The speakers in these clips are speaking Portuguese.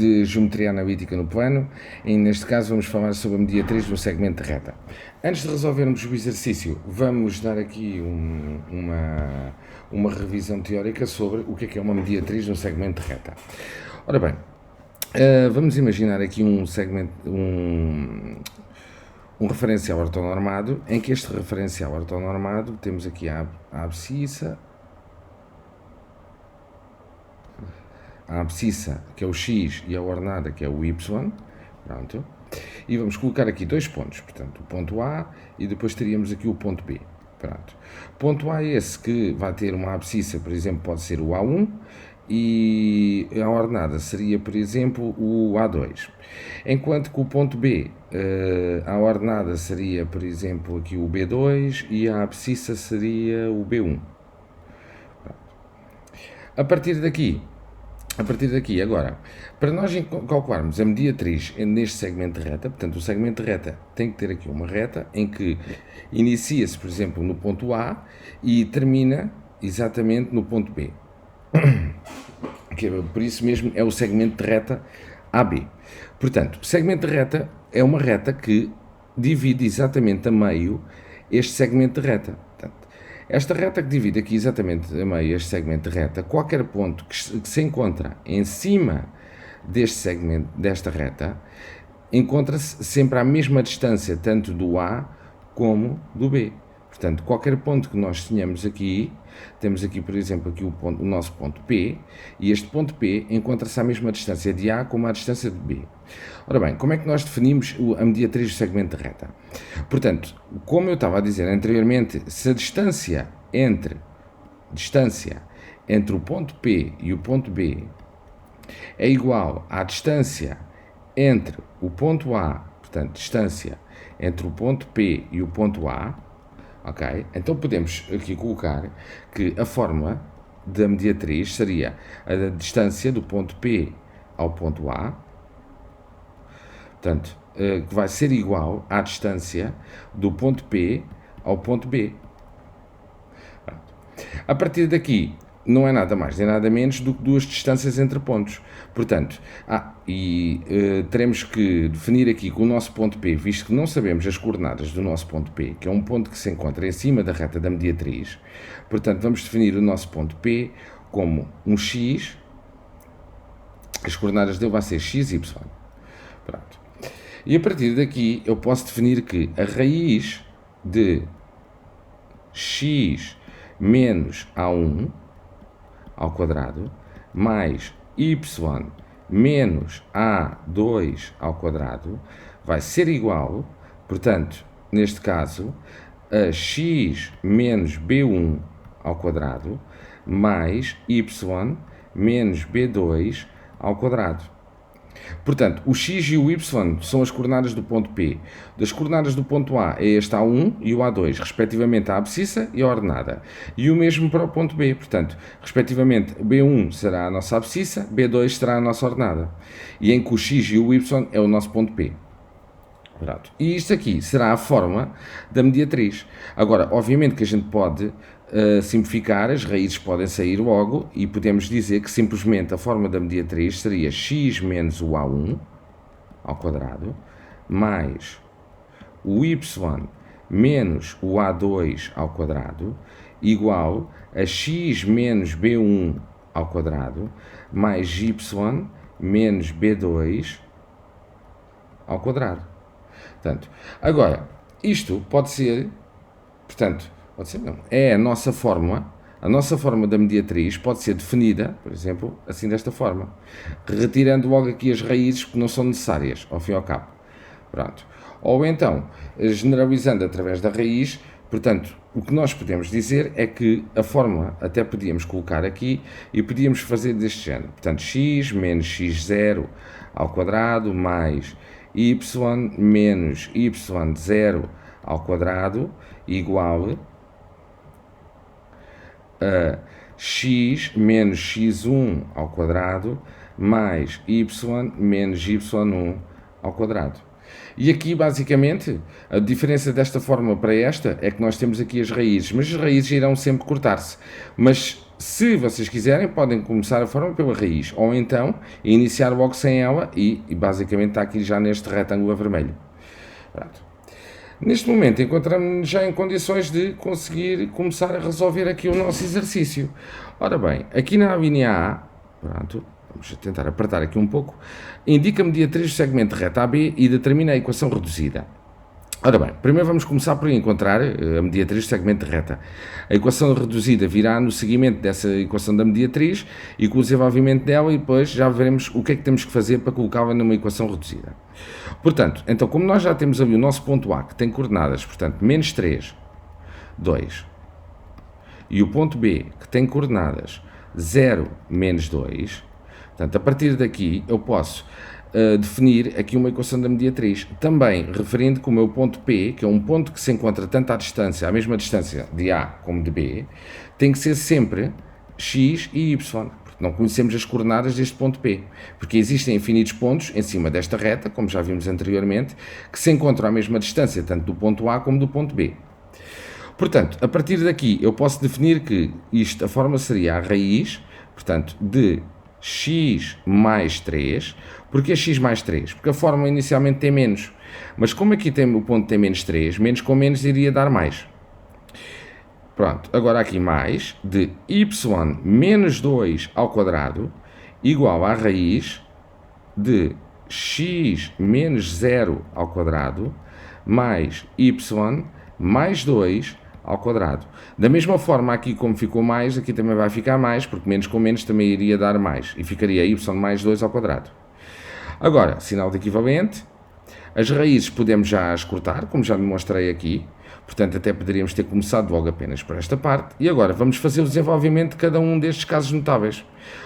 de geometria analítica no plano, e neste caso vamos falar sobre a mediatriz do segmento de reta. Antes de resolvermos o exercício, vamos dar aqui uma revisão teórica sobre o que é uma mediatriz no segmento de reta. Ora bem, vamos imaginar aqui um referencial ortonormado, em que este referencial ortonormado temos aqui a abscissa, que é o x, e a ordenada, que é o y, pronto, e vamos colocar aqui dois pontos, portanto, o ponto A e depois teríamos aqui o ponto B, pronto. Ponto A é esse que vai ter uma abscissa, por exemplo, pode ser o A1, e a ordenada seria, por exemplo, o A2. Enquanto que o ponto B, a ordenada seria, por exemplo, aqui o B2 e a abscissa seria o B1. A partir daqui, agora, para nós calcularmos a mediatriz neste segmento de reta, portanto, o segmento de reta tem que ter aqui uma reta em que inicia-se, por exemplo, no ponto A e termina exatamente no ponto B. Que por isso mesmo é o segmento de reta AB. Portanto, o segmento de reta é uma reta que divide exatamente a meio este segmento de reta. Portanto, esta reta que divide aqui exatamente a meio este segmento de reta, qualquer ponto que se encontra em cima deste segmento, desta reta, encontra-se sempre à mesma distância, tanto do A como do B. Portanto, qualquer ponto que nós tenhamos aqui, temos aqui, por exemplo, aqui o nosso ponto P, e este ponto P encontra-se à mesma distância de A como à distância de B. Ora bem, como é que nós definimos a mediatriz do segmento de reta? Portanto, como eu estava a dizer anteriormente, se a distância entre o ponto P e o ponto B é igual à distância entre o ponto A, portanto, distância entre o ponto P e o ponto A, ok? Então podemos aqui colocar que a fórmula da mediatriz seria a distância do ponto P ao ponto A, portanto, que vai ser igual à distância do ponto P ao ponto B. A partir daqui, não é nada mais nem nada menos do que duas distâncias entre pontos. Portanto, teremos que definir aqui com o nosso ponto P, visto que não sabemos as coordenadas do nosso ponto P, que é um ponto que se encontra em cima da reta da mediatriz. Portanto, vamos definir o nosso ponto P como um x, as coordenadas dele vai ser x, y. Pronto. E a partir daqui eu posso definir que a raiz de x menos A1 ao quadrado mais y menos A2 ao quadrado vai ser igual, portanto, neste caso, a x menos B1 ao quadrado mais y menos B2 ao quadrado. Portanto, o x e o y são as coordenadas do ponto P. Das coordenadas do ponto A é este A1 e o A2, respectivamente a abscissa e a ordenada. E o mesmo para o ponto B, portanto, respectivamente B1 será a nossa abscissa, B2 será a nossa ordenada. E em que o x e o y é o nosso ponto P. Pronto. E isto aqui será a fórmula da mediatriz. Agora, obviamente que a gente pode simplificar, as raízes podem sair logo e podemos dizer que simplesmente a fórmula da mediatriz seria x menos o A1 ao quadrado mais o y menos o A2 ao quadrado igual a x menos B1 ao quadrado mais y menos B2 ao quadrado. Portanto, agora, isto pode ser, não, é a nossa fórmula da mediatriz pode ser definida, por exemplo, assim desta forma, retirando logo aqui as raízes que não são necessárias, ao fim e ao cabo. Pronto. Ou então, generalizando através da raiz, portanto, o que nós podemos dizer é que a fórmula até podíamos colocar aqui e podíamos fazer deste género. Portanto, x menos x0 ao quadrado mais y menos y0 ao quadrado igual a x menos x1 ao quadrado mais y menos y1 ao quadrado. E aqui, basicamente, a diferença desta fórmula para esta é que nós temos aqui as raízes, mas as raízes irão sempre cortar-se. Mas se vocês quiserem, podem começar a forma pela raiz, ou então iniciar logo sem ela e basicamente está aqui já neste retângulo a vermelho. Pronto. Neste momento encontramos-nos já em condições de conseguir começar a resolver aqui o nosso exercício. Ora bem, aqui na linha A, pronto, vamos tentar apertar aqui um pouco, indica a mediatriz do segmento reta AB e determina a equação reduzida. Ora bem, primeiro vamos começar por encontrar a mediatriz do segmento de reta. A equação reduzida virá no seguimento dessa equação da mediatriz e com o desenvolvimento dela, e depois já veremos o que é que temos que fazer para colocá-la numa equação reduzida. Portanto, então como nós já temos ali o nosso ponto A, que tem coordenadas, portanto, menos 3, 2, e o ponto B, que tem coordenadas 0, menos 2, portanto, a partir daqui eu posso definir aqui uma equação da mediatriz, também referindo que o meu ponto P, que é um ponto que se encontra tanto à distância, à mesma distância de A como de B, tem que ser sempre x e y, porque não conhecemos as coordenadas deste ponto P, porque existem infinitos pontos em cima desta reta, como já vimos anteriormente, que se encontram à mesma distância, tanto do ponto A como do ponto B. Portanto, a partir daqui eu posso definir que a forma seria a raiz, portanto, de x mais 3, porque é x mais 3? Porque a fórmula inicialmente tem menos, mas como aqui tem o ponto tem menos 3, menos com menos iria dar mais. Pronto, agora aqui mais de y menos 2 ao quadrado igual à raiz de x menos 0 ao quadrado mais y mais 2 ao quadrado. Da mesma forma, aqui como ficou mais, aqui também vai ficar mais, porque menos com menos também iria dar mais, e ficaria y mais 2 ao quadrado. Agora, sinal de equivalente, as raízes podemos já as cortar, como já demonstrei aqui, portanto até poderíamos ter começado logo apenas por esta parte, e agora vamos fazer o desenvolvimento de cada um destes casos notáveis.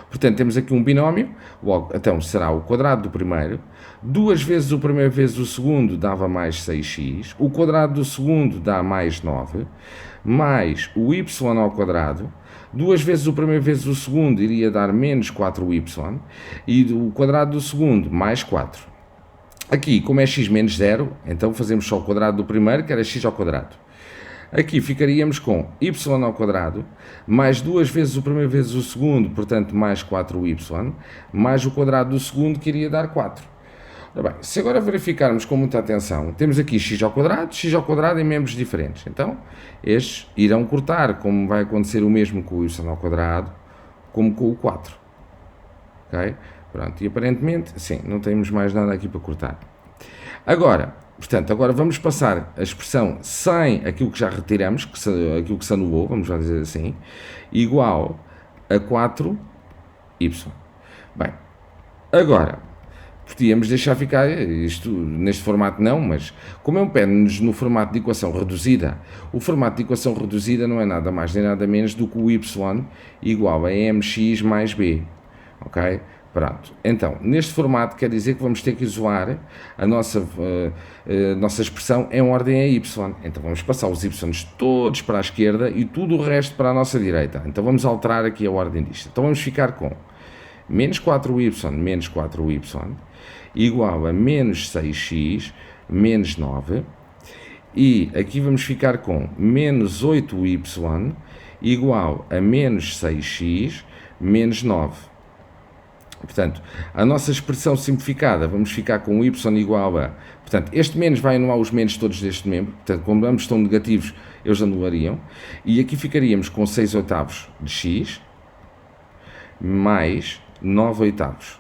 Portanto, temos aqui um binómio, logo, então será o quadrado do primeiro, 2 vezes o primeiro vezes o segundo dava mais 6x, o quadrado do segundo dá mais 9, mais o y ao quadrado, 2 vezes o primeiro vezes o segundo iria dar menos 4y, e o quadrado do segundo mais 4. Aqui, como é x menos 0, então fazemos só o quadrado do primeiro, que era x ao quadrado. Aqui ficaríamos com y ao quadrado, mais 2 vezes o primeiro vezes o segundo, portanto mais 4y, mais o quadrado do segundo, que iria dar 4. Ora bem, se agora verificarmos com muita atenção, temos aqui x ao quadrado em membros diferentes. Então, estes irão cortar, como vai acontecer o mesmo com o y ao quadrado, como com o 4. Ok? Pronto, e aparentemente, sim, não temos mais nada aqui para cortar. Agora, portanto, agora vamos passar a expressão sem aquilo que já retiramos, aquilo que se anulou, vamos já dizer assim, igual a 4y. Bem, agora, podíamos deixar ficar isto neste formato não, mas como é um pede-nos no formato de equação reduzida, o formato de equação reduzida não é nada mais nem nada menos do que o y igual a mx mais b, ok? Pronto, então, neste formato quer dizer que vamos ter que isolar a nossa expressão em ordem a y. Então vamos passar os y todos para a esquerda e tudo o resto para a nossa direita. Então vamos alterar aqui a ordem disto. Então vamos ficar com menos 4y igual a menos 6x menos 9. E aqui vamos ficar com menos 8y igual a menos 6x menos 9. Portanto, a nossa expressão simplificada, vamos ficar com y igual a... Portanto, este menos vai anular os menos todos deste membro. Portanto, como ambos estão negativos, eles anulariam. E aqui ficaríamos com 6 oitavos de x mais 9 oitavos.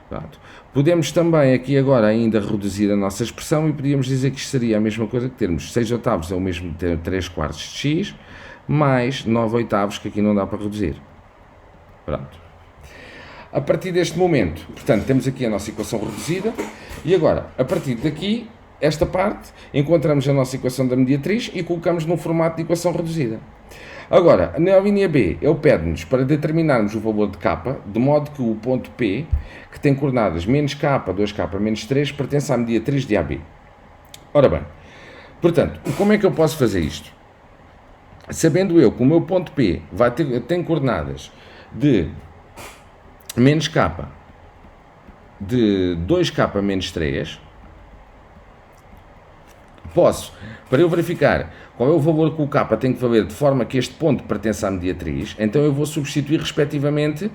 Pronto. Podemos também aqui agora ainda reduzir a nossa expressão e podíamos dizer que isto seria a mesma coisa que termos 6 oitavos é o mesmo que ter 3 quartos de x mais 9 oitavos, que aqui não dá para reduzir. Pronto. A partir deste momento, portanto, temos aqui a nossa equação reduzida e agora, a partir daqui, esta parte, encontramos a nossa equação da mediatriz e colocamos num formato de equação reduzida. Agora, na linha B, ele pede-nos para determinarmos o valor de k, de modo que o ponto P, que tem coordenadas menos k, 2k, menos 3, pertence à mediatriz de AB. Ora bem, portanto, como é que eu posso fazer isto? Sabendo eu que o meu ponto P tem coordenadas de menos k de 2k menos 3, posso, para eu verificar qual é o valor que o K tem que valer de forma que este ponto pertença à mediatriz, então eu vou substituir respectivamente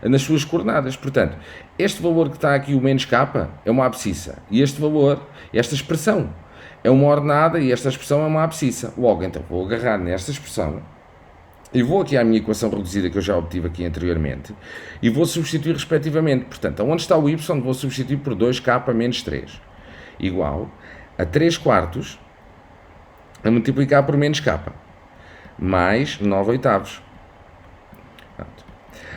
nas suas coordenadas. Portanto, este valor que está aqui, o menos K, é uma abscissa. E este valor, esta expressão, é uma ordenada e esta expressão é uma abscissa. Logo, então, vou agarrar nesta expressão e vou aqui à minha equação reduzida que eu já obtive aqui anteriormente e vou substituir respectivamente. Portanto, onde está o y, vou substituir por 2K menos 3, igual a 3 quartos a multiplicar por menos K, mais 9 oitavos. Pronto.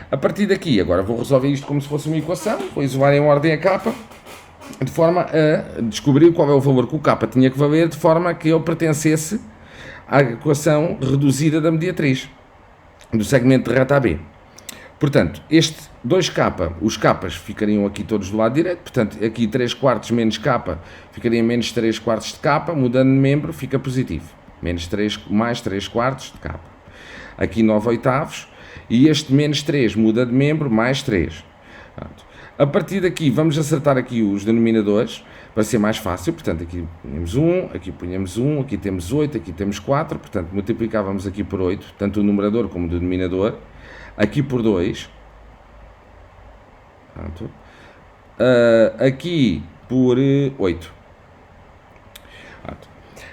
A partir daqui, agora vou resolver isto como se fosse uma equação, vou isolar em ordem a K, de forma a descobrir qual é o valor que o K tinha que valer, de forma a que ele pertencesse à equação reduzida da mediatriz, do segmento de reta AB. Portanto, este 2K, os K's ficariam aqui todos do lado direito, portanto, aqui 3 quartos menos K ficaria menos 3 quartos de K, mudando de membro fica positivo, menos 3, mais 3 quartos de K. Aqui 9 oitavos, e este menos 3 muda de membro, mais 3. Pronto. A partir daqui, vamos acertar aqui os denominadores, para ser mais fácil, portanto, aqui punhamos 1, aqui punhamos 1, aqui temos 8, aqui temos 4, portanto, multiplicávamos aqui por 8, tanto o numerador como o denominador, aqui por 2, pronto. Aqui por 8. Pronto.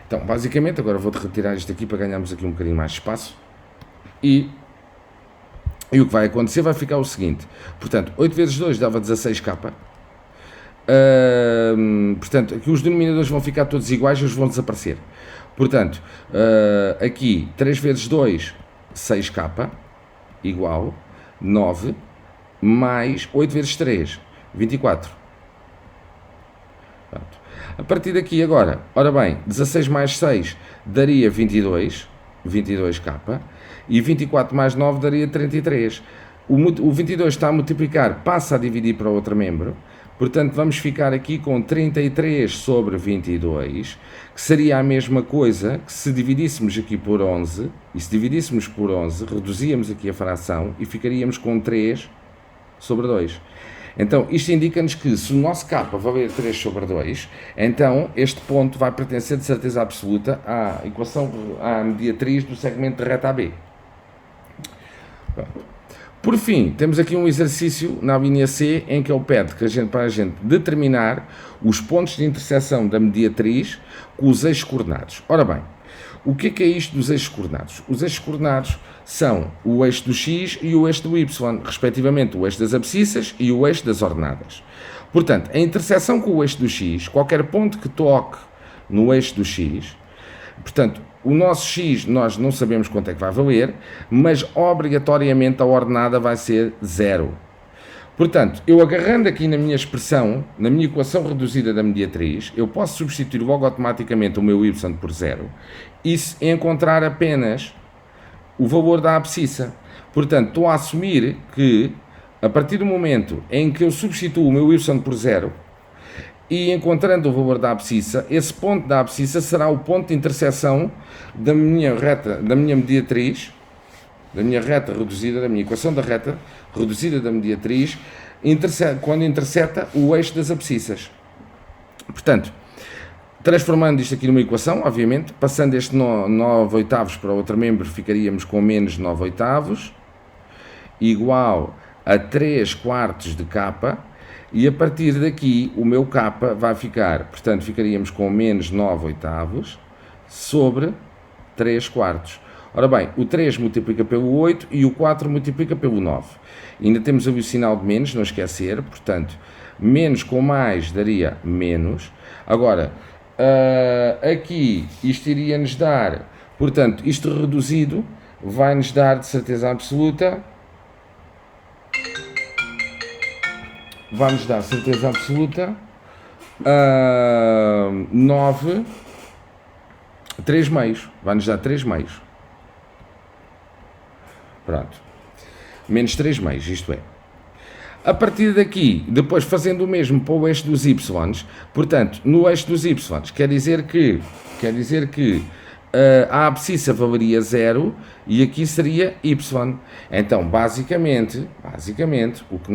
Então, basicamente, agora vou retirar isto aqui para ganharmos aqui um bocadinho mais de espaço, e o que vai acontecer vai ficar o seguinte, portanto, 8 vezes 2 dava 16K, portanto, aqui os denominadores vão ficar todos iguais e eles vão desaparecer. Portanto, aqui 3 vezes 2, 6K, igual 9, mais 8 vezes 3, 24. Pronto. A partir daqui agora, ora bem, 16 mais 6 daria 22, 22K, e 24 mais 9 daria 33. O 22 está a multiplicar, passa a dividir para outro membro, portanto vamos ficar aqui com 33 sobre 22, que seria a mesma coisa que se dividíssemos aqui por 11, e se dividíssemos por 11, reduzíamos aqui a fração e ficaríamos com 3 sobre 2. Então, isto indica-nos que se o nosso K valer 3 sobre 2, então este ponto vai pertencer de certeza absoluta à equação, à mediatriz do segmento de reta AB. Por fim, temos aqui um exercício na linha C em que ele pede que para a gente determinar os pontos de interseção da mediatriz com os eixos coordenados. Ora bem, o que é isto dos eixos coordenados? Os eixos coordenados são o eixo do x e o eixo do y, respectivamente o eixo das abscissas e o eixo das ordenadas. Portanto, a interseção com o eixo do x, qualquer ponto que toque no eixo do x, portanto, o nosso x nós não sabemos quanto é que vai valer, mas obrigatoriamente a ordenada vai ser 0. Portanto, eu agarrando aqui na minha expressão, na minha equação reduzida da mediatriz, eu posso substituir logo automaticamente o meu y por 0 e encontrar apenas o valor da abscissa. Portanto, estou a assumir que, a partir do momento em que eu substituo o meu y por 0, e encontrando o valor da abscissa, esse ponto da abscissa será o ponto de interseção da minha reta, da minha mediatriz, da minha reta reduzida, da minha equação da reta reduzida da mediatriz, quando interseta o eixo das abscissas. Portanto, transformando isto aqui numa equação, obviamente, passando este 9 oitavos para outro membro, ficaríamos com menos 9 oitavos, igual a 3 quartos de K, e a partir daqui o meu K vai ficar, portanto, ficaríamos com menos 9 oitavos sobre 3 quartos. Ora bem, o 3 multiplica pelo 8 e o 4 multiplica pelo 9. E ainda temos ali o sinal de menos, não esquecer, portanto, menos com mais daria menos. Agora, aqui isto iria nos dar, portanto, isto reduzido vai nos dar de certeza absoluta, vai-nos dar certeza absoluta 9, 3 meios, vai-nos dar 3 meios. Pronto, menos 3 meios, isto é. A partir daqui, depois fazendo o mesmo para o eixo dos y, portanto, no eixo dos y, quer dizer que a abscissa valeria 0 e aqui seria y. Então, basicamente, o que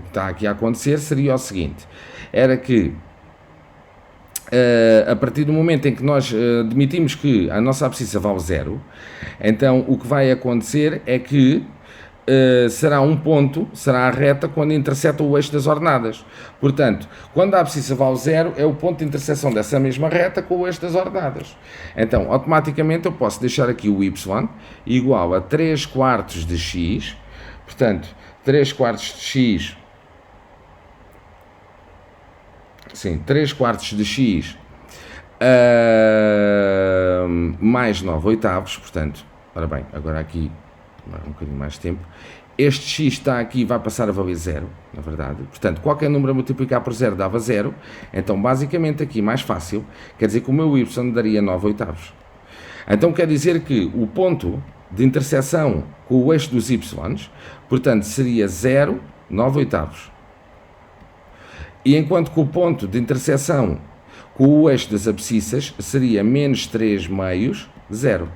está aqui a acontecer seria o seguinte, era que a partir do momento em que nós admitimos que a nossa abscissa vale 0, então o que vai acontecer é que será um ponto, será a reta quando interseta o eixo das ordenadas. Portanto, quando a abscissa vale 0, é o ponto de interseção dessa mesma reta com o eixo das ordenadas. Então, automaticamente eu posso deixar aqui o y igual a 3 quartos de x, portanto, 3 quartos de x, sim, 3 quartos de x mais 9 oitavos, portanto, ora bem, agora aqui um bocadinho mais de tempo, este x está aqui, vai passar a valer 0, na verdade, portanto, qualquer número a multiplicar por 0 dava 0, então, basicamente, aqui, mais fácil, quer dizer que o meu y daria 9 oitavos. Então, quer dizer que o ponto de interseção com o eixo dos y, portanto, seria 0, 9 oitavos. E enquanto que o ponto de interseção com o eixo das abscissas seria menos 3 meios, 0.